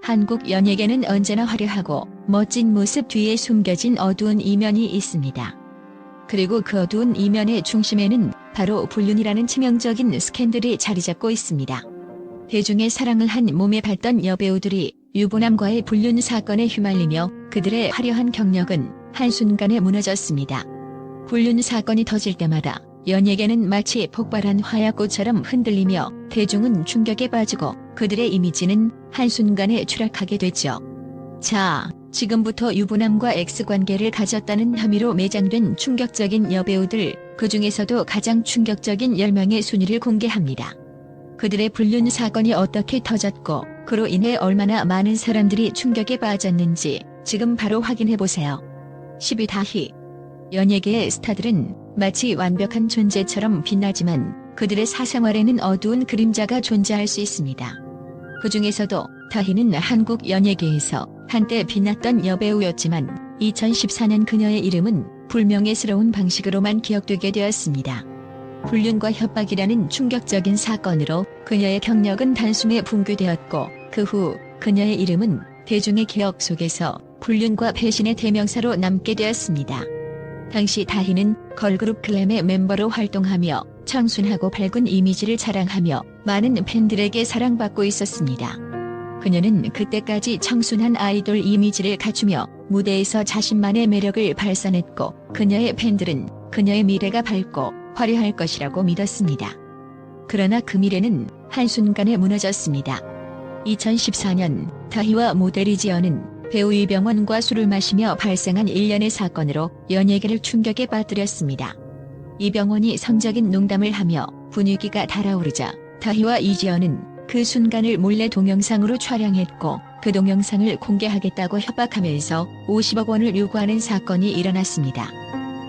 한국 연예계는 언제나 화려하고 멋진 모습 뒤에 숨겨진 어두운 이면이 있습니다. 그리고 그 어두운 이면의 중심에는 바로 불륜이라는 치명적인 스캔들이 자리 잡고 있습니다. 대중의 사랑을 한 몸에 뱄던 여배우들이 유부남과의 불륜 사건에 휘말리며 그들의 화려한 경력은 한순간에 무너졌습니다. 불륜 사건이 터질 때마다 연예계는 마치 폭발한 화약고처럼 흔들리며 대중은 충격에 빠지고 그들의 이미지는 한순간에 추락하게 됐죠. 자, 지금부터 유부남과 X관계를 가졌다는 혐의로 매장된 충격적인 여배우들, 그 중에서도 가장 충격적인 10명의 순위를 공개합니다. 그들의 불륜 사건이 어떻게 터졌고 그로 인해 얼마나 많은 사람들이 충격에 빠졌는지 지금 바로 확인해보세요. 10위 다희. 연예계의 스타들은 마치 완벽한 존재처럼 빛나지만 그들의 사생활에는 어두운 그림자가 존재할 수 있습니다. 그 중에서도 다희는 한국 연예계에서 한때 빛났던 여배우였지만 2014년 그녀의 이름은 불명예스러운 방식으로만 기억되게 되었습니다. 불륜과 협박이라는 충격적인 사건으로 그녀의 경력은 단숨에 붕괴되었고 그 후 그녀의 이름은 대중의 기억 속에서 불륜과 배신의 대명사로 남게 되었습니다. 당시 다희는 걸그룹 글램의 멤버로 활동하며 청순하고 밝은 이미지를 자랑하며 많은 팬들에게 사랑받고 있었습니다. 그녀는 그때까지 청순한 아이돌 이미지를 갖추며 무대에서 자신만의 매력을 발산했고 그녀의 팬들은 그녀의 미래가 밝고 화려할 것이라고 믿었습니다. 그러나 그 미래는 한순간에 무너졌습니다. 2014년 다희와 모델 이지연은 배우 이병헌과 술을 마시며 발생한 일련의 사건으로 연예계를 충격에 빠뜨렸습니다. 이병헌이 성적인 농담을 하며 분위기가 달아오르자 다희와 이지연은 그 순간을 몰래 동영상으로 촬영했고 그 동영상을 공개하겠다고 협박하면서 50억 원을 요구하는 사건이 일어났습니다.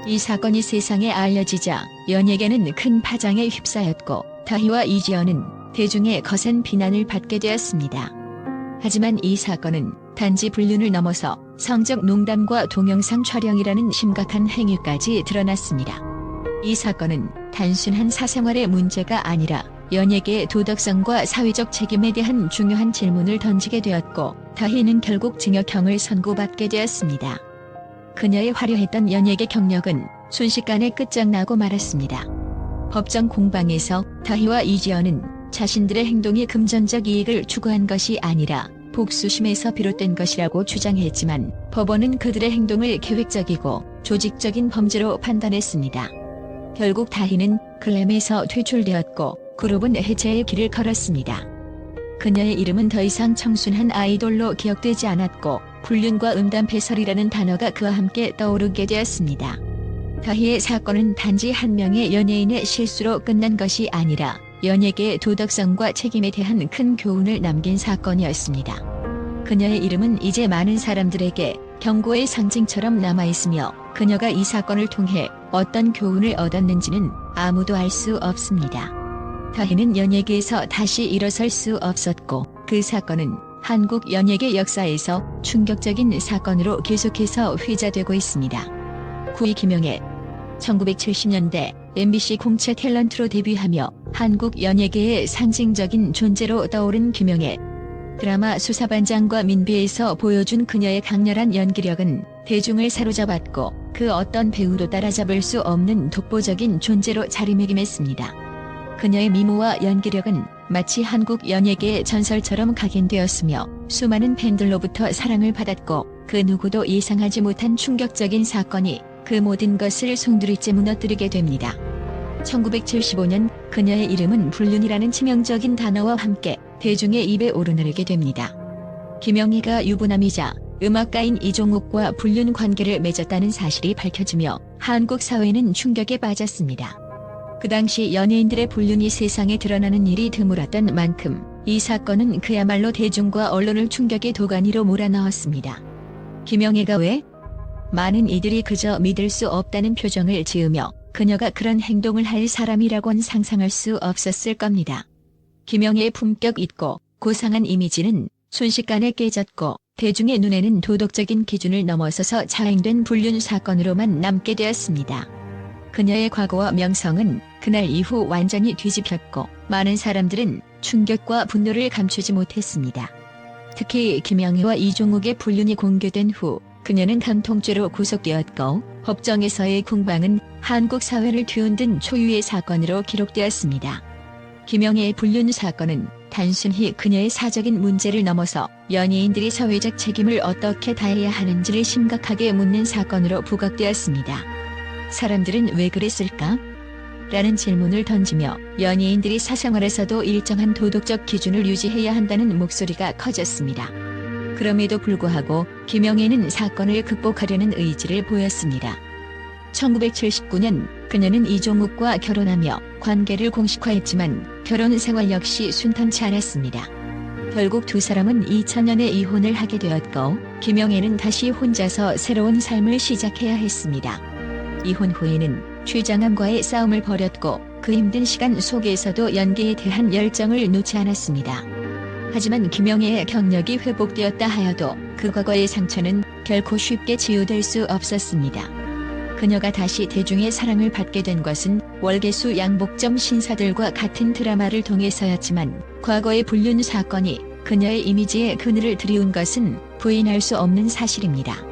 이 사건이 세상에 알려지자 연예계는 큰 파장에 휩싸였고 다희와 이지연은 대중의 거센 비난을 받게 되었습니다. 하지만 이 사건은 단지 불륜을 넘어서 성적 농담과 동영상 촬영이라는 심각한 행위까지 드러났습니다. 이 사건은 단순한 사생활의 문제가 아니라 연예계의 도덕성과 사회적 책임에 대한 중요한 질문을 던지게 되었고 다희는 결국 징역형을 선고받게 되었습니다. 그녀의 화려했던 연예계 경력은 순식간에 끝장나고 말았습니다. 법정 공방에서 다희와 이지연은 자신들의 행동이 금전적 이익을 추구한 것이 아니라 복수심에서 비롯된 것이라고 주장했지만 법원은 그들의 행동을 계획적이고 조직적인 범죄로 판단했습니다. 결국 다희는 글램에서 퇴출되었고 그룹은 해체의 길을 걸었습니다. 그녀의 이름은 더 이상 청순한 아이돌로 기억되지 않았고 불륜과 음담패설이라는 단어가 그와 함께 떠오르게 되었습니다. 다희의 사건은 단지 한 명의 연예인의 실수로 끝난 것이 아니라 연예계의 도덕성과 책임에 대한 큰 교훈을 남긴 사건이었습니다. 그녀의 이름은 이제 많은 사람들에게 경고의 상징처럼 남아있으며 그녀가 이 사건을 통해 어떤 교훈을 얻었는지는 아무도 알 수 없습니다. 다희는 연예계에서 다시 일어설 수 없었고 그 사건은 한국 연예계 역사에서 충격적인 사건으로 계속해서 회자되고 있습니다. 9위 김영애. 1970년대 MBC 공채 탤런트로 데뷔하며 한국 연예계의 상징적인 존재로 떠오른 김영애. 드라마 수사반장과 민비에서 보여준 그녀의 강렬한 연기력은 대중을 사로잡았고 그 어떤 배우도 따라잡을 수 없는 독보적인 존재로 자리매김했습니다. 그녀의 미모와 연기력은 마치 한국 연예계의 전설처럼 각인되었으며 수많은 팬들로부터 사랑을 받았고 그 누구도 예상하지 못한 충격적인 사건이 그 모든 것을 송두리째 무너뜨리게 됩니다. 1975년 그녀의 이름은 불륜이라는 치명적인 단어와 함께 대중의 입에 오르내리게 됩니다. 김영애가 유부남이자 음악가인 이종욱과 불륜 관계를 맺었다는 사실이 밝혀지며 한국 사회는 충격에 빠졌습니다. 그 당시 연예인들의 불륜이 세상에 드러나는 일이 드물었던 만큼 이 사건은 그야말로 대중과 언론을 충격의 도가니로 몰아넣었습니다. 김영애가 왜? 많은 이들이 그저 믿을 수 없다는 표정을 지으며 그녀가 그런 행동을 할 사람이라곤 상상할 수 없었을 겁니다. 김영애의 품격 있고 고상한 이미지는 순식간에 깨졌고 대중의 눈에는 도덕적인 기준을 넘어서서 자행된 불륜 사건으로만 남게 되었습니다. 그녀의 과거와 명성은 그날 이후 완전히 뒤집혔고 많은 사람들은 충격과 분노를 감추지 못했습니다. 특히 김영희와 이종욱의 불륜이 공개된 후 그녀는 간통죄로 구속되었고 법정에서의 공방은 한국 사회를 뒤흔든 초유의 사건으로 기록되었습니다. 김영희의 불륜 사건은 단순히 그녀의 사적인 문제를 넘어서 연예인들이 사회적 책임을 어떻게 다해야 하는지를 심각하게 묻는 사건으로 부각되었습니다. 사람들은 왜 그랬을까? 라는 질문을 던지며 연예인들이 사생활에서도 일정한 도덕적 기준을 유지해야 한다는 목소리가 커졌습니다. 그럼에도 불구하고 김영희는 사건을 극복하려는 의지를 보였습니다. 1979년 그녀는 이종욱과 결혼하며 관계를 공식화했지만 결혼 생활 역시 순탄치 않았습니다. 결국 두 사람은 2000년에 이혼을 하게 되었고 김영희는 다시 혼자서 새로운 삶을 시작해야 했습니다. 이혼 후에는 췌장암과의 싸움을 벌였고 그 힘든 시간 속에서도 연기에 대한 열정을 놓지 않았습니다. 하지만 김영희의 경력이 회복되었다 하여도 그 과거의 상처는 결코 쉽게 치유될 수 없었습니다. 그녀가 다시 대중의 사랑을 받게 된 것은 월계수 양복점 신사들과 같은 드라마를 통해서였지만 과거의 불륜 사건이 그녀의 이미지에 그늘을 들이운 것은 부인할 수 없는 사실입니다.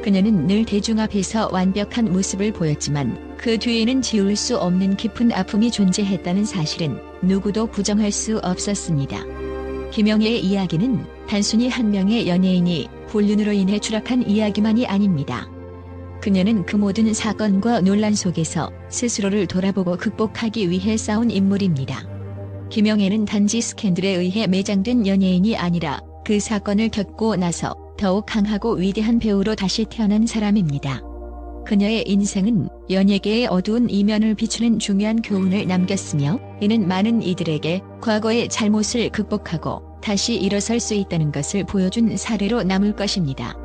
그녀는 늘 대중 앞에서 완벽한 모습을 보였지만 그 뒤에는 지울 수 없는 깊은 아픔이 존재했다는 사실은 누구도 부정할 수 없었습니다. 김영희의 이야기는 단순히 한 명의 연예인이 불륜으로 인해 추락한 이야기만이 아닙니다. 그녀는 그 모든 사건과 논란 속에서 스스로를 돌아보고 극복하기 위해 싸운 인물입니다. 김영희는 단지 스캔들에 의해 매장된 연예인이 아니라 그 사건을 겪고 나서 더욱 강하고 위대한 배우로 다시 태어난 사람입니다. 그녀의 인생은 연예계의 어두운 이면을 비추는 중요한 교훈을 남겼으며 이는 많은 이들에게 과거의 잘못을 극복하고 다시 일어설 수 있다는 것을 보여준 사례로 남을 것입니다.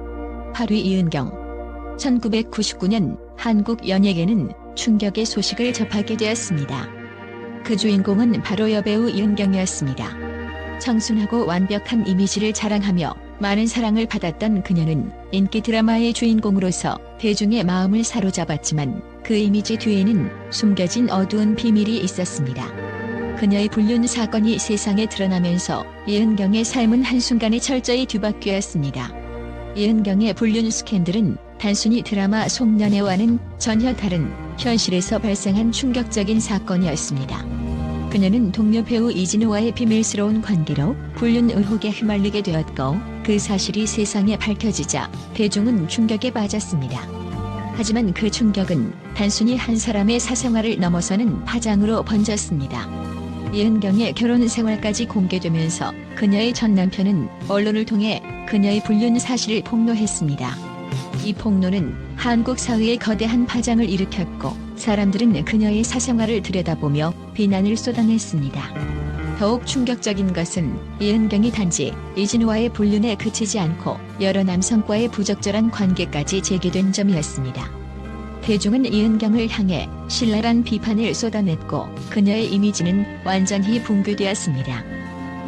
8위 이은경. 1999년 한국 연예계는 충격의 소식을 접하게 되었습니다. 그 주인공은 바로 여배우 이은경이었습니다. 청순하고 완벽한 이미지를 자랑하며 많은 사랑을 받았던 그녀는 인기 드라마의 주인공으로서 대중의 마음을 사로잡았지만 그 이미지 뒤에는 숨겨진 어두운 비밀이 있었습니다. 그녀의 불륜 사건이 세상에 드러나면서 이은경의 삶은 한순간에 철저히 뒤바뀌었습니다. 이은경의 불륜 스캔들은 단순히 드라마 속연애와는 전혀 다른 현실에서 발생한 충격적인 사건이었습니다. 그녀는 동료 배우 이진우와의 비밀스러운 관계로 불륜 의혹에 휘말리게 되었고 그 사실이 세상에 밝혀지자 대중은 충격에 빠졌습니다. 하지만 그 충격은 단순히 한 사람의 사생활을 넘어서는 파장으로 번졌습니다. 이은경의 결혼 생활까지 공개되면서 그녀의 전 남편은 언론을 통해 그녀의 불륜 사실을 폭로했습니다. 이 폭로는 한국 사회에 거대한 파장을 일으켰고 사람들은 그녀의 사생활을 들여다보며 비난을 쏟아냈습니다. 더욱 충격적인 것은 이은경이 단지 이진우와의 불륜에 그치지 않고 여러 남성과의 부적절한 관계까지 제기된 점이었습니다. 대중은 이은경을 향해 신랄한 비판을 쏟아냈고 그녀의 이미지는 완전히 붕괴되었습니다.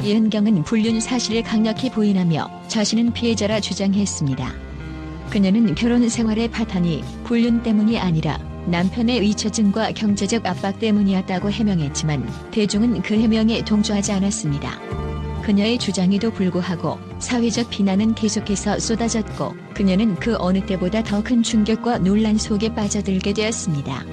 이은경은 불륜 사실을 강력히 부인하며 자신은 피해자라 주장했습니다. 그녀는 결혼 생활의 파탄이 불륜 때문이 아니라 남편의 의처증과 경제적 압박 때문이었다고 해명했지만 대중은 그 해명에 동조하지 않았습니다. 그녀의 주장에도 불구하고 사회적 비난은 계속해서 쏟아졌고 그녀는 그 어느 때보다 더 큰 충격과 논란 속에 빠져들게 되었습니다.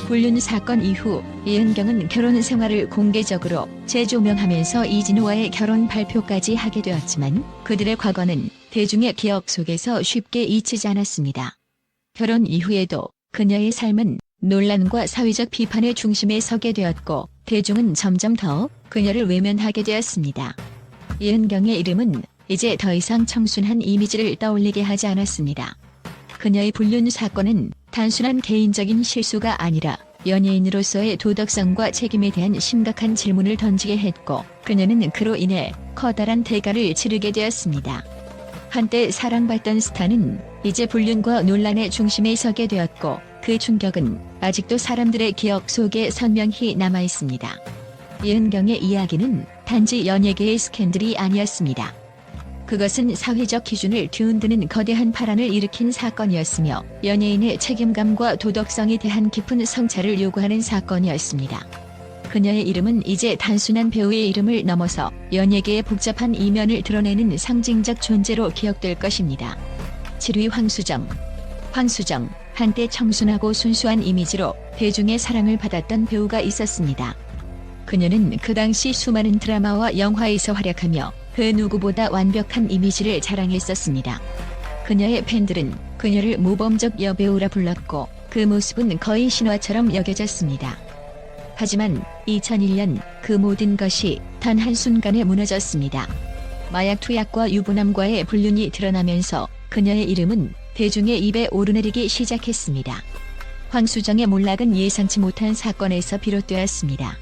불륜 사건 이후 이은경은 결혼 생활을 공개적으로 재조명하면서 이진우와의 결혼 발표까지 하게 되었지만 그들의 과거는 대중의 기억 속에서 쉽게 잊히지 않았습니다. 결혼 이후에도 그녀의 삶은 논란과 사회적 비판의 중심에 서게 되었고 대중은 점점 더 그녀를 외면하게 되었습니다. 이은경의 이름은 이제 더 이상 청순한 이미지를 떠올리게 하지 않았습니다. 그녀의 불륜 사건은 단순한 개인적인 실수가 아니라 연예인으로서의 도덕성과 책임에 대한 심각한 질문을 던지게 했고 그녀는 그로 인해 커다란 대가를 치르게 되었습니다. 한때 사랑받던 스타는 이제 불륜과 논란의 중심에 서게 되었고 그 충격은 아직도 사람들의 기억 속에 선명히 남아있습니다. 이은경의 이야기는 단지 연예계의 스캔들이 아니었습니다. 그것은 사회적 기준을 뒤흔드는 거대한 파란을 일으킨 사건이었으며 연예인의 책임감과 도덕성에 대한 깊은 성찰을 요구하는 사건이었습니다. 그녀의 이름은 이제 단순한 배우의 이름을 넘어서 연예계의 복잡한 이면을 드러내는 상징적 존재로 기억될 것입니다. 7위 황수정. 황수정, 한때 청순하고 순수한 이미지로 대중의 사랑을 받았던 배우가 있었습니다. 그녀는 그 당시 수많은 드라마와 영화에서 활약하며 그 누구보다 완벽한 이미지를 자랑했었습니다. 그녀의 팬들은 그녀를 모범적 여배우라 불렀고 그 모습은 거의 신화처럼 여겨졌습니다. 하지만 2001년 그 모든 것이 단 한순간에 무너졌습니다. 마약 투약과 유부남과의 불륜이 드러나면서 그녀의 이름은 대중의 입에 오르내리기 시작했습니다. 황수정의 몰락은 예상치 못한 사건에서 비롯되었습니다.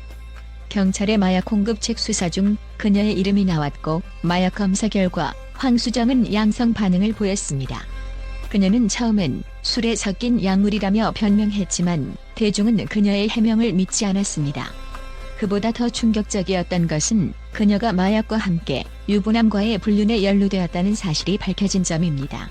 경찰의 마약 공급책 수사 중 그녀의 이름이 나왔고 마약 검사 결과 황수정은 양성 반응을 보였습니다. 그녀는 처음엔 술에 섞인 약물이라며 변명했지만 대중은 그녀의 해명을 믿지 않았습니다. 그보다 더 충격적이었던 것은 그녀가 마약과 함께 유부남과의 불륜에 연루되었다는 사실이 밝혀진 점입니다.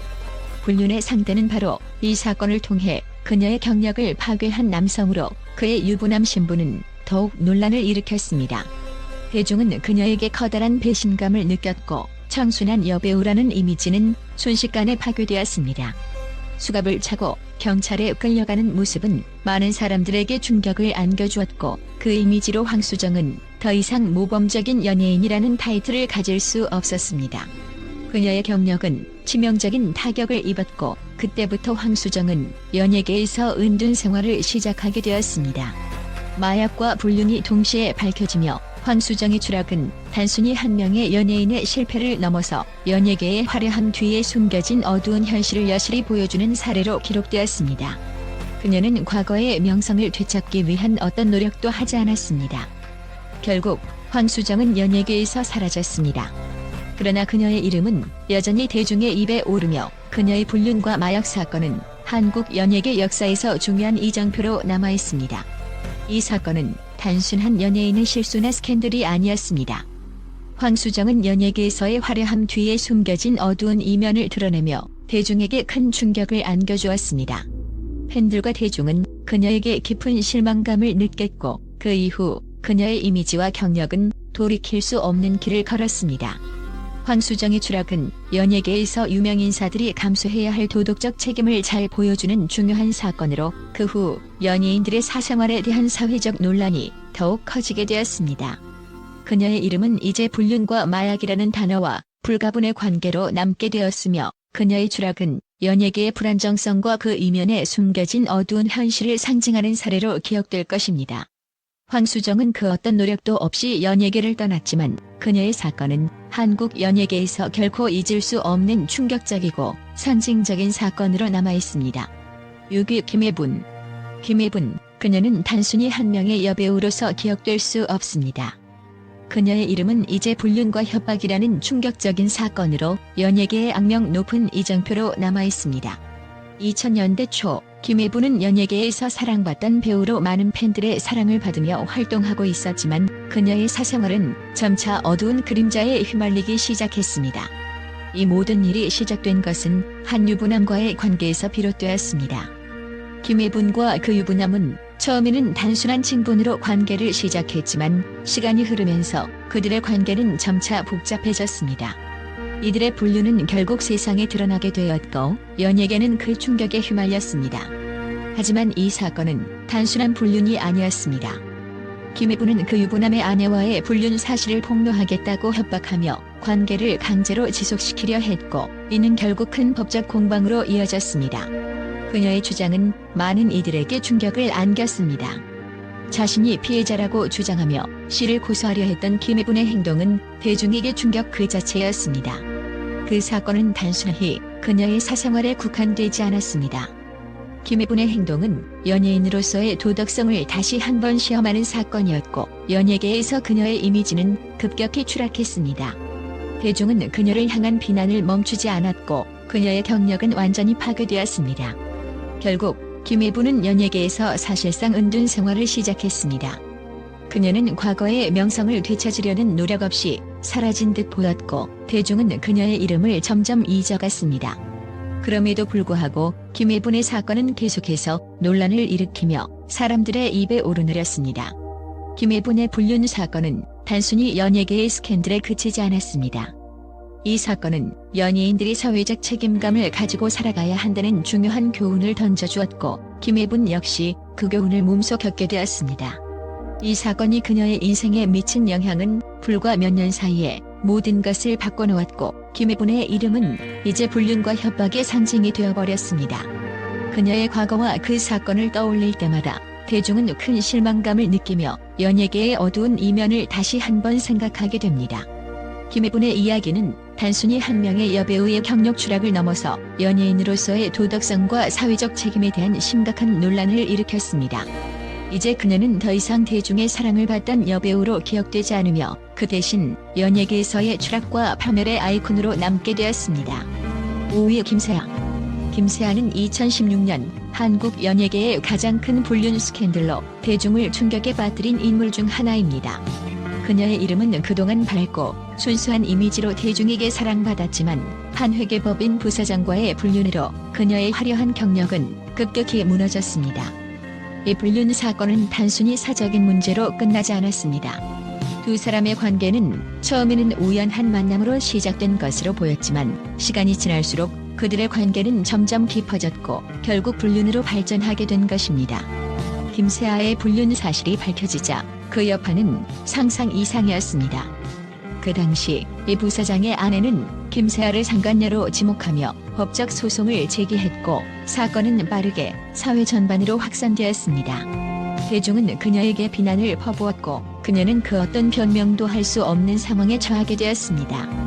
불륜의 상대는 바로 이 사건을 통해 그녀의 경력을 파괴한 남성으로 그의 유부남 신부는 더욱 논란을 일으켰습니다. 대중은 그녀에게 커다란 배신감을 느꼈고 청순한 여배우라는 이미지는 순식간에 파괴되었습니다. 수갑을 차고 경찰에 끌려가는 모습은 많은 사람들에게 충격을 안겨주었고 그 이미지로 황수정은 더 이상 모범적인 연예인이라는 타이틀을 가질 수 없었습니다. 그녀의 경력은 치명적인 타격을 입었고 그때부터 황수정은 연예계에서 은둔 생활을 시작하게 되었습니다. 마약과 불륜이 동시에 밝혀지며 황수정의 추락은 단순히 한 명의 연예인의 실패를 넘어서 연예계의 화려함 뒤에 숨겨진 어두운 현실을 여실히 보여주는 사례로 기록되었습니다. 그녀는 과거의 명성을 되찾기 위한 어떤 노력도 하지 않았습니다. 결국 황수정은 연예계에서 사라졌습니다. 그러나 그녀의 이름은 여전히 대중의 입에 오르며 그녀의 불륜과 마약 사건은 한국 연예계 역사에서 중요한 이정표로 남아있습니다. 이 사건은 단순한 연예인의 실수나 스캔들이 아니었습니다. 황수정은 연예계에서의 화려함 뒤에 숨겨진 어두운 이면을 드러내며 대중에게 큰 충격을 안겨주었습니다. 팬들과 대중은 그녀에게 깊은 실망감을 느꼈고 그 이후 그녀의 이미지와 경력은 돌이킬 수 없는 길을 걸었습니다. 황수정의 추락은 연예계에서 유명인사들이 감수해야 할 도덕적 책임을 잘 보여주는 중요한 사건으로 그 후 연예인들의 사생활에 대한 사회적 논란이 더욱 커지게 되었습니다. 그녀의 이름은 이제 불륜과 마약이라는 단어와 불가분의 관계로 남게 되었으며 그녀의 추락은 연예계의 불안정성과 그 이면에 숨겨진 어두운 현실을 상징하는 사례로 기억될 것입니다. 황수정은 그 어떤 노력도 없이 연예계를 떠났지만 그녀의 사건은 한국 연예계에서 결코 잊을 수 없는 충격적이고 상징적인 사건으로 남아있습니다. 6위 김혜분. 김혜분, 그녀는 단순히 한 명의 여배우로서 기억될 수 없습니다. 그녀의 이름은 이제 불륜과 협박이라는 충격적인 사건으로 연예계의 악명 높은 이정표로 남아있습니다. 2000년대 초 김혜분은 연예계에서 사랑받던 배우로 많은 팬들의 사랑을 받으며 활동하고 있었지만 그녀의 사생활은 점차 어두운 그림자에 휘말리기 시작했습니다. 이 모든 일이 시작된 것은 한 유부남과의 관계에서 비롯되었습니다. 김혜분과 그 유부남은 처음에는 단순한 친분으로 관계를 시작했지만 시간이 흐르면서 그들의 관계는 점차 복잡해졌습니다. 이들의 불륜은 결국 세상에 드러나게 되었고 연예계는 그 충격에 휘말렸습니다. 하지만 이 사건은 단순한 불륜이 아니었습니다. 김혜분은 그 유부남의 아내와의 불륜 사실을 폭로하겠다고 협박하며 관계를 강제로 지속시키려 했고 이는 결국 큰 법적 공방으로 이어졌습니다. 그녀의 주장은 많은 이들에게 충격을 안겼습니다. 자신이 피해자라고 주장하며 씨를 고소하려 했던 김혜분의 행동은 대중에게 충격 그 자체였습니다. 그 사건은 단순히 그녀의 사생활에 국한되지 않았습니다. 김혜분의 행동은 연예인으로서의 도덕성을 다시 한번 시험하는 사건이었고 연예계에서 그녀의 이미지는 급격히 추락했습니다. 대중은 그녀를 향한 비난을 멈추지 않았고 그녀의 경력은 완전히 파괴되었습니다. 결국 김혜분은 연예계에서 사실상 은둔 생활을 시작했습니다. 그녀는 과거의 명성을 되찾으려는 노력 없이 사라진 듯 보였고 대중은 그녀의 이름을 점점 잊어갔습니다. 그럼에도 불구하고 김혜분의 사건은 계속해서 논란을 일으키며 사람들의 입에 오르내렸습니다. 김혜분의 불륜 사건은 단순히 연예계의 스캔들에 그치지 않았습니다. 이 사건은 연예인들이 사회적 책임감을 가지고 살아가야 한다는 중요한 교훈을 던져주었고, 김혜분 역시 그 교훈을 몸소 겪게 되었습니다. 이 사건이 그녀의 인생에 미친 영향은 불과 몇 년 사이에 모든 것을 바꿔놓았고, 김혜분의 이름은 이제 불륜과 협박의 상징이 되어버렸습니다. 그녀의 과거와 그 사건을 떠올릴 때마다 대중은 큰 실망감을 느끼며 연예계의 어두운 이면을 다시 한번 생각하게 됩니다. 김혜분의 이야기는 단순히 한 명의 여배우의 경력 추락을 넘어서 연예인으로서의 도덕성과 사회적 책임에 대한 심각한 논란을 일으켰습니다. 이제 그녀는 더 이상 대중의 사랑을 받던 여배우로 기억되지 않으며 그 대신 연예계에서의 추락과 파멸의 아이콘으로 남게 되었습니다. 5위 김세아. 김세아는 2016년 한국 연예계의 가장 큰 불륜 스캔들로 대중을 충격에 빠뜨린 인물 중 하나입니다. 그녀의 이름은 그동안 밝고 순수한 이미지로 대중에게 사랑받았지만 한 회계법인 부사장과의 불륜으로 그녀의 화려한 경력은 급격히 무너졌습니다. 이 불륜 사건은 단순히 사적인 문제로 끝나지 않았습니다. 두 사람의 관계는 처음에는 우연한 만남으로 시작된 것으로 보였지만 시간이 지날수록 그들의 관계는 점점 깊어졌고 결국 불륜으로 발전하게 된 것입니다. 김세아의 불륜 사실이 밝혀지자 그 여파는 상상 이상이었습니다. 그 당시 이 부사장의 아내는 김세아를 상간녀로 지목하며 법적 소송을 제기했고 사건은 빠르게 사회 전반으로 확산되었습니다. 대중은 그녀에게 비난을 퍼부었고 그녀는 그 어떤 변명도 할 수 없는 상황에 처하게 되었습니다.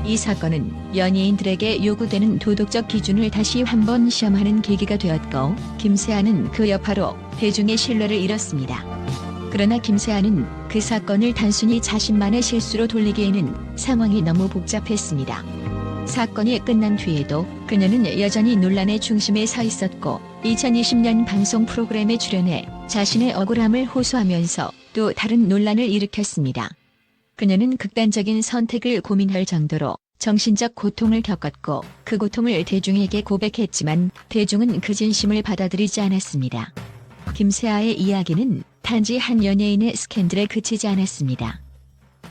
이 사건은 연예인들에게 요구되는 도덕적 기준을 다시 한번 시험하는 계기가 되었고 김세아는 그 여파로 대중의 신뢰를 잃었습니다. 그러나 김세아는 그 사건을 단순히 자신만의 실수로 돌리기에는 상황이 너무 복잡했습니다. 사건이 끝난 뒤에도 그녀는 여전히 논란의 중심에 서 있었고 2020년 방송 프로그램에 출연해 자신의 억울함을 호소하면서 또 다른 논란을 일으켰습니다. 그녀는 극단적인 선택을 고민할 정도로 정신적 고통을 겪었고 그 고통을 대중에게 고백했지만 대중은 그 진심을 받아들이지 않았습니다. 김세아의 이야기는 단지 한 연예인의 스캔들에 그치지 않았습니다.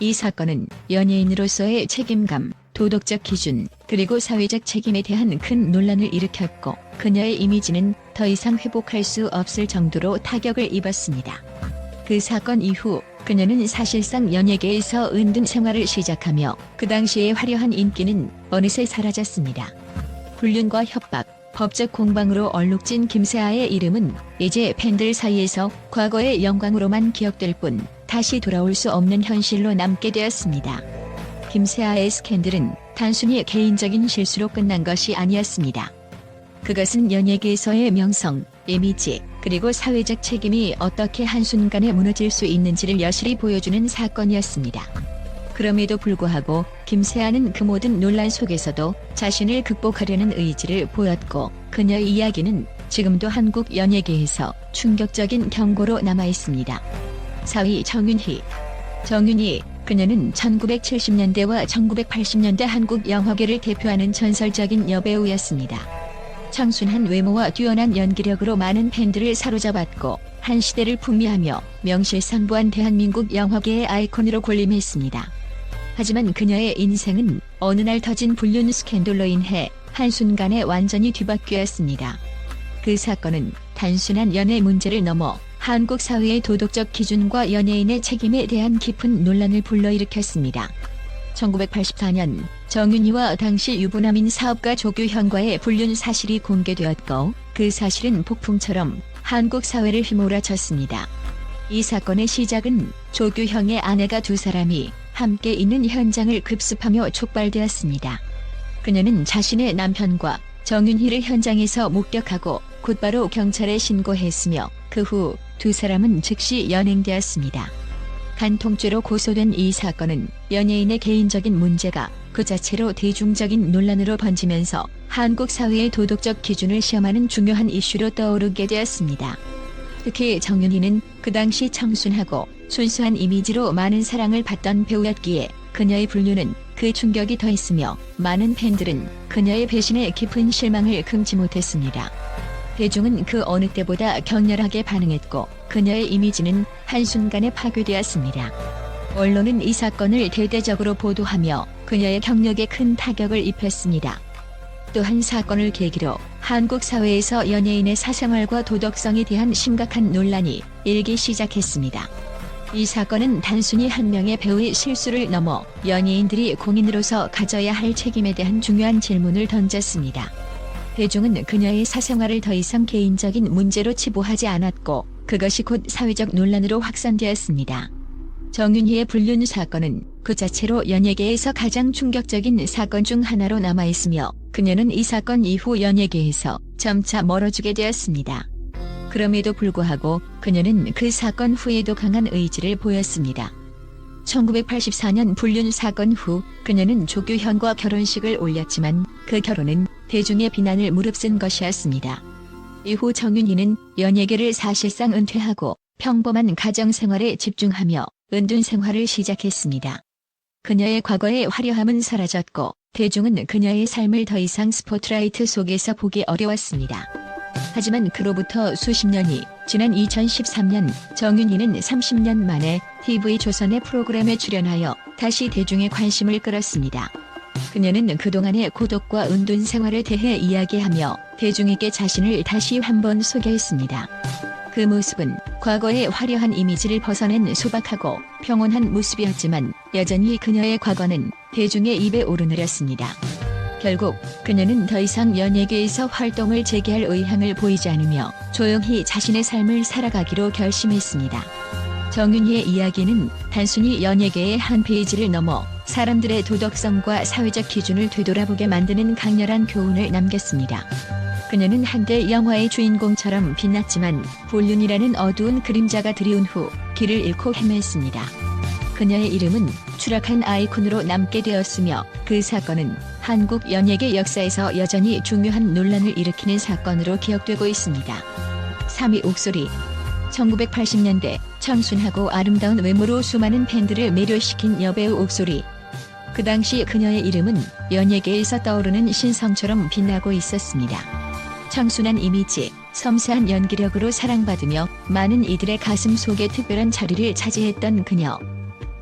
이 사건은 연예인으로서의 책임감, 도덕적 기준, 그리고 사회적 책임에 대한 큰 논란을 일으켰고 그녀의 이미지는 더 이상 회복할 수 없을 정도로 타격을 입었습니다. 그 사건 이후 그녀는 사실상 연예계에서 은둔 생활을 시작하며 그 당시의 화려한 인기는 어느새 사라졌습니다. 불륜과 협박, 법적 공방으로 얼룩진 김세아의 이름은 이제 팬들 사이에서 과거의 영광으로만 기억될 뿐 다시 돌아올 수 없는 현실로 남게 되었습니다. 김세아의 스캔들은 단순히 개인적인 실수로 끝난 것이 아니었습니다. 그것은 연예계에서의 명성, 이미지, 그리고 사회적 책임이 어떻게 한순간에 무너질 수 있는지를 여실히 보여주는 사건이었습니다. 그럼에도 불구하고 김세아는 그 모든 논란 속에서도 자신을 극복하려는 의지를 보였고 그녀의 이야기는 지금도 한국 연예계에서 충격적인 경고로 남아있습니다. 4위 정윤희. 정윤희, 그녀는 1970년대와 1980년대 한국 영화계를 대표하는 전설적인 여배우였습니다. 청순한 외모와 뛰어난 연기력으로 많은 팬들을 사로잡았고 한 시대를 풍미하며 명실상부한 대한민국 영화계의 아이콘으로 군림했습니다. 하지만 그녀의 인생은 어느 날 터진 불륜 스캔들로 인해 한순간에 완전히 뒤바뀌었습니다. 그 사건은 단순한 연애 문제를 넘어 한국 사회의 도덕적 기준과 연예인의 책임에 대한 깊은 논란을 불러일으켰습니다. 1984년 정윤희와 당시 유부남인 사업가 조규형과의 불륜 사실이 공개되었고 그 사실은 폭풍처럼 한국 사회를 휘몰아쳤습니다. 이 사건의 시작은 조규형의 아내가 두 사람이 함께 있는 현장을 급습하며 촉발되었습니다. 그녀는 자신의 남편과 정윤희를 현장에서 목격하고 곧바로 경찰에 신고했으며 그 후 두 사람은 즉시 연행되었습니다. 간통죄로 고소된 이 사건은 연예인의 개인적인 문제가 그 자체로 대중적인 논란으로 번지면서 한국 사회의 도덕적 기준을 시험하는 중요한 이슈로 떠오르게 되었습니다. 특히 정윤희는 그 당시 청순하고 순수한 이미지로 많은 사랑을 받던 배우였기에 그녀의 불륜은 그 충격이 더했으며 많은 팬들은 그녀의 배신에 깊은 실망을 금치 못했습니다. 대중은 그 어느 때보다 격렬하게 반응했고 그녀의 이미지는 한순간에 파괴되었습니다. 언론은 이 사건을 대대적으로 보도하며 그녀의 경력에 큰 타격을 입혔습니다. 또한 사건을 계기로 한국 사회에서 연예인의 사생활과 도덕성에 대한 심각한 논란이 일기 시작했습니다. 이 사건은 단순히 한 명의 배우의 실수를 넘어 연예인들이 공인으로서 가져야 할 책임에 대한 중요한 질문을 던졌습니다. 대중은 그녀의 사생활을 더 이상 개인적인 문제로 치부하지 않았고 그것이 곧 사회적 논란으로 확산되었습니다. 정윤희의 불륜 사건은 그 자체로 연예계에서 가장 충격적인 사건 중 하나로 남아있으며 그녀는 이 사건 이후 연예계에서 점차 멀어지게 되었습니다. 그럼에도 불구하고 그녀는 그 사건 후에도 강한 의지를 보였습니다. 1984년 불륜 사건 후 그녀는 조규현과 결혼식을 올렸지만 그 결혼은 대중의 비난을 무릅쓴 것이었습니다. 이후 정윤희는 연예계를 사실상 은퇴하고 평범한 가정생활에 집중하며 은둔 생활을 시작했습니다. 그녀의 과거의 화려함은 사라졌고 대중은 그녀의 삶을 더 이상 스포트라이트 속에서 보기 어려웠습니다. 하지만 그로부터 수십 년이 지난 2013년 정윤희는 30년 만에 TV조선의 프로그램에 출연하여 다시 대중의 관심을 끌었습니다. 그녀는 그동안의 고독과 은둔 생활에 대해 이야기하며 대중에게 자신을 다시 한번 소개했습니다. 그 모습은 과거의 화려한 이미지를 벗어낸 소박하고 평온한 모습이었지만 여전히 그녀의 과거는 대중의 입에 오르내렸습니다. 결국 그녀는 더 이상 연예계에서 활동을 재개할 의향을 보이지 않으며 조용히 자신의 삶을 살아가기로 결심했습니다. 정윤희의 이야기는 단순히 연예계의 한 페이지를 넘어 사람들의 도덕성과 사회적 기준을 되돌아보게 만드는 강렬한 교훈을 남겼습니다. 그녀는 한때 영화의 주인공처럼 빛났지만 불륜이라는 어두운 그림자가 드리운 후 길을 잃고 헤맸습니다. 그녀의 이름은 추락한 아이콘으로 남게 되었으며 그 사건은 한국 연예계 역사에서 여전히 중요한 논란을 일으키는 사건으로 기억되고 있습니다. 3위 옥소리. 1980년대 청순하고 아름다운 외모로 수많은 팬들을 매료시킨 여배우 옥소리. 그 당시 그녀의 이름은 연예계에서 떠오르는 신성처럼 빛나고 있었습니다. 청순한 이미지, 섬세한 연기력으로 사랑받으며 많은 이들의 가슴 속에 특별한 자리를 차지했던 그녀.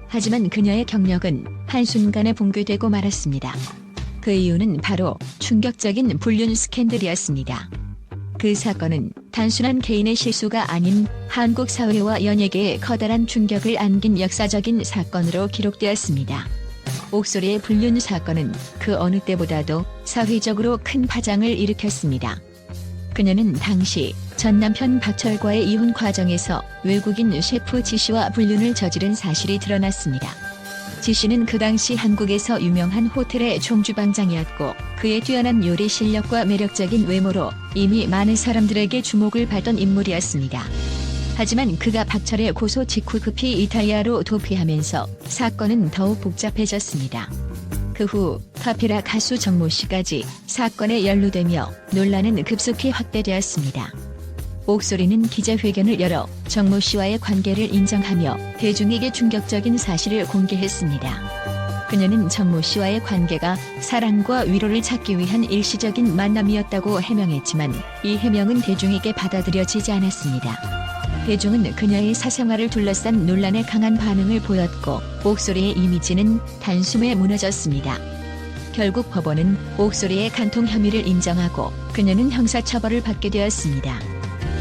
하지만 그녀의 경력은 한순간에 붕괴되고 말았습니다. 그 이유는 바로 충격적인 불륜 스캔들이었습니다. 그 사건은 단순한 개인의 실수가 아닌 한국 사회와 연예계에 커다란 충격을 안긴 역사적인 사건으로 기록되었습니다. 옥소리의 불륜 사건은 그 어느 때보다도 사회적으로 큰 파장을 일으켰습니다. 그녀는 당시 전 남편 박철과의 이혼 과정에서 외국인 셰프 지씨와 불륜을 저지른 사실이 드러났습니다. 지씨는 그 당시 한국에서 유명한 호텔의 총주방장이었고 그의 뛰어난 요리 실력과 매력적인 외모로 이미 많은 사람들에게 주목을 받던 인물이었습니다. 하지만 그가 박철의 고소 직후 급히 이탈리아로 도피하면서 사건은 더욱 복잡해졌습니다. 그 후 파피라 가수 정모 씨까지 사건에 연루되며 논란은 급속히 확대되었습니다. 옥소리는 기자회견을 열어 정모 씨와의 관계를 인정하며 대중에게 충격적인 사실을 공개했습니다. 그녀는 정모 씨와의 관계가 사랑과 위로를 찾기 위한 일시적인 만남이었다고 해명했지만 이 해명은 대중에게 받아들여지지 않았습니다. 대중은 그녀의 사생활을 둘러싼 논란에 강한 반응을 보였고 옥소리의 이미지는 단숨에 무너졌습니다. 결국 법원은 옥소리의 간통 혐의를 인정하고 그녀는 형사처벌을 받게 되었습니다.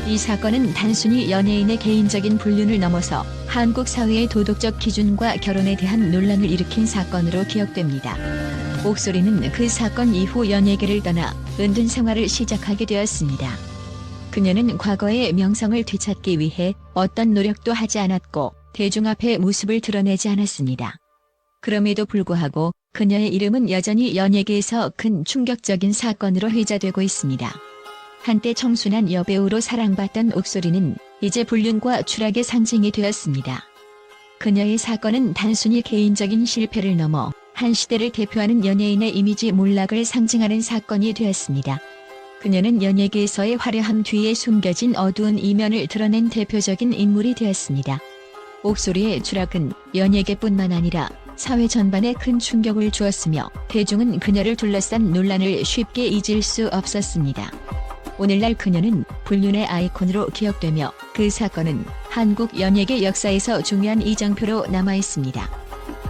이 사건은 단순히 연예인의 개인적인 불륜을 넘어서 한국 사회의 도덕적 기준과 결혼에 대한 논란을 일으킨 사건으로 기억됩니다. 옥소리는 그 사건 이후 연예계를 떠나 은둔 생활을 시작하게 되었습니다. 그녀는 과거의 명성을 되찾기 위해 어떤 노력도 하지 않았고 대중 앞에 모습을 드러내지 않았습니다. 그럼에도 불구하고 그녀의 이름은 여전히 연예계에서 큰 충격적인 사건으로 회자되고 있습니다. 한때 청순한 여배우로 사랑받던 옥소리는 이제 불륜과 추락의 상징이 되었습니다. 그녀의 사건은 단순히 개인적인 실패를 넘어 한 시대를 대표하는 연예인의 이미지 몰락을 상징하는 사건이 되었습니다. 그녀는 연예계에서의 화려함 뒤에 숨겨진 어두운 이면을 드러낸 대표적인 인물이 되었습니다. 옥소리의 추락은 연예계뿐만 아니라 사회 전반에 큰 충격을 주었으며 대중은 그녀를 둘러싼 논란을 쉽게 잊을 수 없었습니다. 오늘날 그녀는 불륜의 아이콘으로 기억되며 그 사건은 한국 연예계 역사에서 중요한 이정표로 남아있습니다.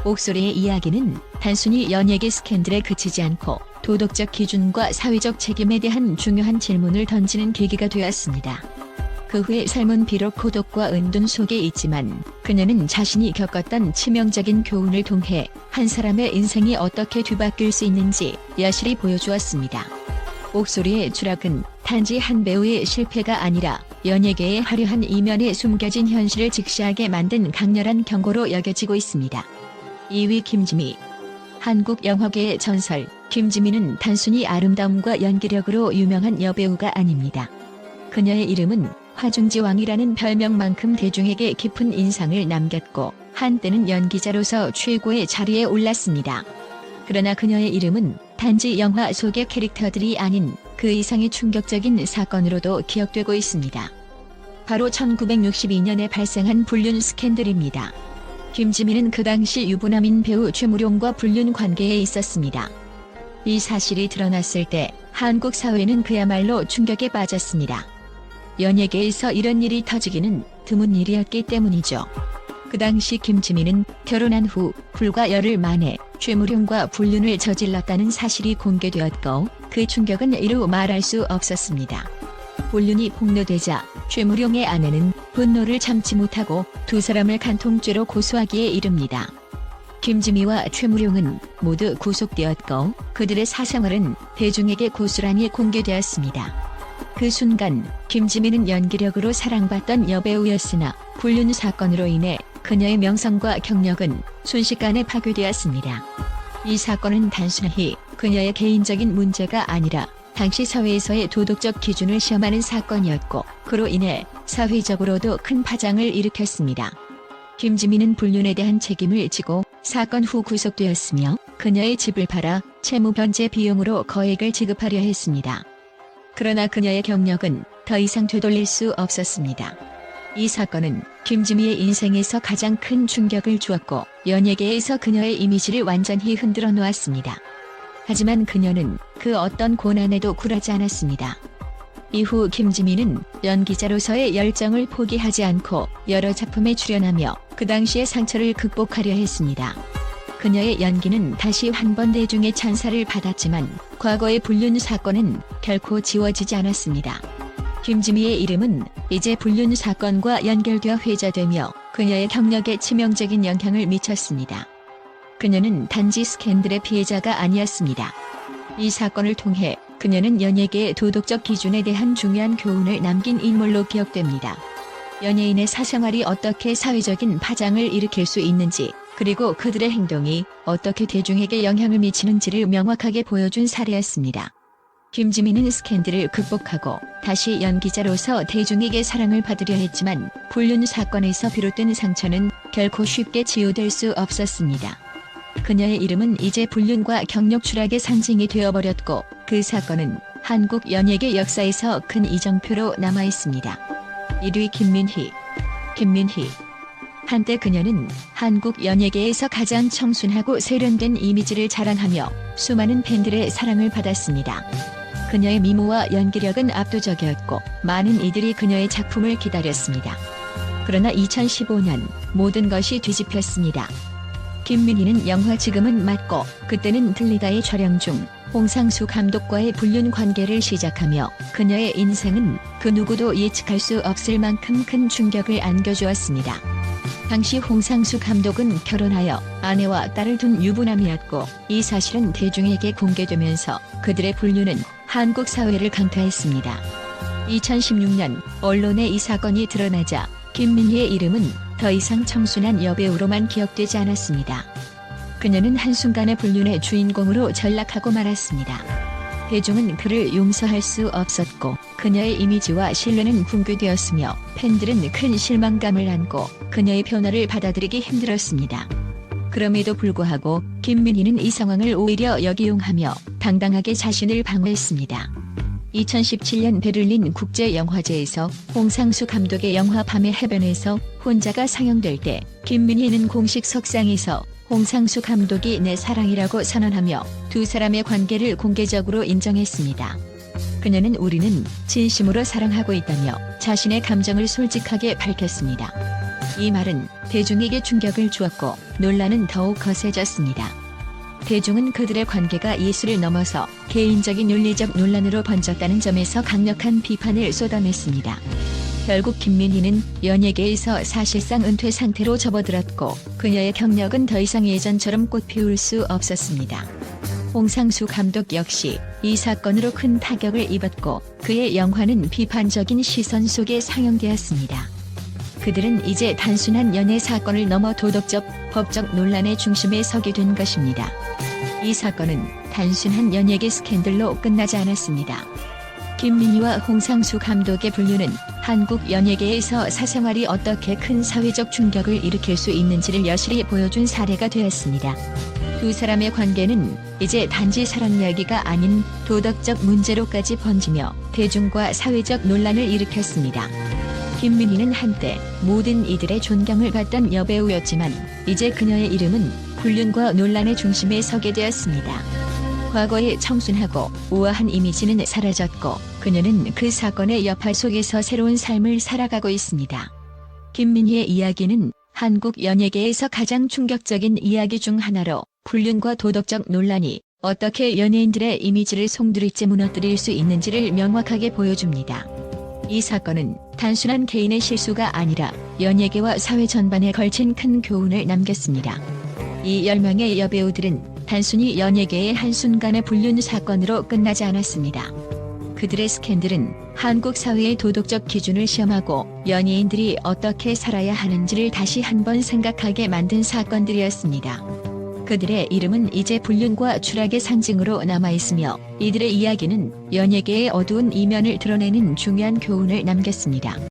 옥소리의 이야기는 단순히 연예계 스캔들에 그치지 않고 도덕적 기준과 사회적 책임에 대한 중요한 질문을 던지는 계기가 되었습니다. 그 후의 삶은 비록 고독과 은둔 속에 있지만 그녀는 자신이 겪었던 치명적인 교훈을 통해 한 사람의 인생이 어떻게 뒤바뀔 수 있는지 여실히 보여주었습니다. 옥소리의 추락은 단지 한 배우의 실패가 아니라 연예계의 화려한 이면에 숨겨진 현실을 직시하게 만든 강렬한 경고로 여겨지고 있습니다. 2위 김지미. 한국 영화계의 전설 김지미는 단순히 아름다움과 연기력으로 유명한 여배우가 아닙니다. 그녀의 이름은 화중지왕이라는 별명만큼 대중에게 깊은 인상을 남겼고 한때는 연기자로서 최고의 자리에 올랐습니다. 그러나 그녀의 이름은 단지 영화 속의 캐릭터들이 아닌 그 이상의 충격적인 사건으로도 기억되고 있습니다. 바로 1962년에 발생한 불륜 스캔들입니다. 김지미는 그 당시 유부남인 배우 최무룡과 불륜 관계에 있었습니다. 이 사실이 드러났을 때 한국 사회는 그야말로 충격에 빠졌습니다. 연예계에서 이런 일이 터지기는 드문 일이었기 때문이죠. 그 당시 김지미는 결혼한 후 불과 열흘 만에 최무룡과 불륜을 저질렀다는 사실이 공개되었고 그 충격은 이루 말할 수 없었습니다. 불륜이 폭로되자 최무룡의 아내는 분노를 참지 못하고 두 사람을 간통죄로 고소하기에 이릅니다. 김지미와 최무룡은 모두 구속되었고 그들의 사생활은 대중에게 고스란히 공개되었습니다. 그 순간 김지미는 연기력으로 사랑받던 여배우였으나 불륜 사건으로 인해 그녀의 명성과 경력은 순식간에 파괴되었습니다. 이 사건은 단순히 그녀의 개인적인 문제가 아니라 당시 사회에서의 도덕적 기준을 시험하는 사건이었고 그로 인해 사회적으로도 큰 파장을 일으켰습니다. 김지미는 불륜에 대한 책임을 지고 사건 후 구속되었으며 그녀의 집을 팔아 채무 변제 비용으로 거액을 지급하려 했습니다. 그러나 그녀의 경력은 더 이상 되돌릴 수 없었습니다. 이 사건은 김지미의 인생에서 가장 큰 충격을 주었고 연예계에서 그녀의 이미지를 완전히 흔들어 놓았습니다. 하지만 그녀는 그 어떤 고난에도 굴하지 않았습니다. 이후 김지미는 연기자로서의 열정을 포기하지 않고 여러 작품에 출연하며 그 당시의 상처를 극복하려 했습니다. 그녀의 연기는 다시 한 번 대중의 찬사를 받았지만 과거의 불륜 사건은 결코 지워지지 않았습니다. 김지미의 이름은 이제 불륜 사건과 연결되어 회자되며 그녀의 경력에 치명적인 영향을 미쳤습니다. 그녀는 단지 스캔들의 피해자가 아니었습니다. 이 사건을 통해 그녀는 연예계의 도덕적 기준에 대한 중요한 교훈을 남긴 인물로 기억됩니다. 연예인의 사생활이 어떻게 사회적인 파장을 일으킬 수 있는지 그리고 그들의 행동이 어떻게 대중에게 영향을 미치는지를 명확하게 보여준 사례였습니다. 김지미는 스캔들을 극복하고 다시 연기자로서 대중에게 사랑을 받으려 했지만 불륜 사건에서 비롯된 상처는 결코 쉽게 치유될 수 없었습니다. 그녀의 이름은 이제 불륜과 경력 추락의 상징이 되어버렸고 그 사건은 한국 연예계 역사에서 큰 이정표로 남아있습니다. 1위 김민희. 한때 그녀는 한국 연예계에서 가장 청순하고 세련된 이미지를 자랑하며 수많은 팬들의 사랑을 받았습니다. 그녀의 미모와 연기력은 압도적이었고 많은 이들이 그녀의 작품을 기다렸습니다. 그러나 2015년 모든 것이 뒤집혔습니다. 김민희는 영화 지금은 맞고 그때는 들리다의 촬영 중 홍상수 감독과의 불륜 관계를 시작하며 그녀의 인생은 그 누구도 예측할 수 없을 만큼 큰 충격을 안겨주었습니다. 당시 홍상수 감독은 결혼하여 아내와 딸을 둔 유부남이었고 이 사실은 대중에게 공개되면서 그들의 불륜은 한국 사회를 강타했습니다. 2016년 언론에 이 사건이 드러나자 김민희의 이름은 더 이상 청순한 여배우로만 기억되지 않았습니다. 그녀는 한순간에 불륜의 주인공으로 전락하고 말았습니다. 대중은 그를 용서할 수 없었고 그녀의 이미지와 신뢰는 붕괴되었으며 팬들은 큰 실망감을 안고 그녀의 변화를 받아들이기 힘들었습니다. 그럼에도 불구하고 김민희는 이 상황을 오히려 역이용하며 당당하게 자신을 방어했습니다. 2017년 베를린 국제영화제에서 홍상수 감독의 영화 밤의 해변에서 혼자가 상영될 때 김민희는 공식 석상에서 홍상수 감독이 내 사랑이라고 선언하며 두 사람의 관계를 공개적으로 인정했습니다. 그녀는 우리는 진심으로 사랑하고 있다며 자신의 감정을 솔직하게 밝혔습니다. 이 말은 대중에게 충격을 주었고 논란은 더욱 거세졌습니다. 대중은 그들의 관계가 예술을 넘어서 개인적인 윤리적 논란으로 번졌다는 점에서 강력한 비판을 쏟아냈습니다. 결국 김민희는 연예계에서 사실상 은퇴 상태로 접어들었고 그녀의 경력은 더 이상 예전처럼 꽃피울 수 없었습니다. 홍상수 감독 역시 이 사건으로 큰 타격을 입었고 그의 영화는 비판적인 시선 속에 상영되었습니다. 그들은 이제 단순한 연애 사건을 넘어 도덕적, 법적 논란의 중심에 서게 된 것입니다. 이 사건은 단순한 연예계 스캔들로 끝나지 않았습니다. 김민희와 홍상수 감독의 분류는 한국 연예계에서 사생활이 어떻게 큰 사회적 충격을 일으킬 수 있는지를 여실히 보여준 사례가 되었습니다. 두 사람의 관계는 이제 단지 사랑 이야기가 아닌 도덕적 문제로까지 번지며 대중과 사회적 논란을 일으켰습니다. 김민희는 한때 모든 이들의 존경을 받던 여배우였지만 이제 그녀의 이름은 불륜과 논란의 중심에 서게 되었습니다. 과거의 청순하고 우아한 이미지는 사라졌고 그녀는 그 사건의 여파 속에서 새로운 삶을 살아가고 있습니다. 김민희의 이야기는 한국 연예계에서 가장 충격적인 이야기 중 하나로 불륜과 도덕적 논란이 어떻게 연예인들의 이미지를 송두리째 무너뜨릴 수 있는지를 명확하게 보여줍니다. 이 사건은 단순한 개인의 실수가 아니라 연예계와 사회 전반에 걸친 큰 교훈을 남겼습니다. 이 10명의 여배우들은 단순히 연예계의 한순간의 불륜 사건으로 끝나지 않았습니다. 그들의 스캔들은 한국 사회의 도덕적 기준을 시험하고 연예인들이 어떻게 살아야 하는지를 다시 한번 생각하게 만든 사건들이었습니다. 그들의 이름은 이제 불륜과 추락의 상징으로 남아있으며 이들의 이야기는 연예계의 어두운 이면을 드러내는 중요한 교훈을 남겼습니다.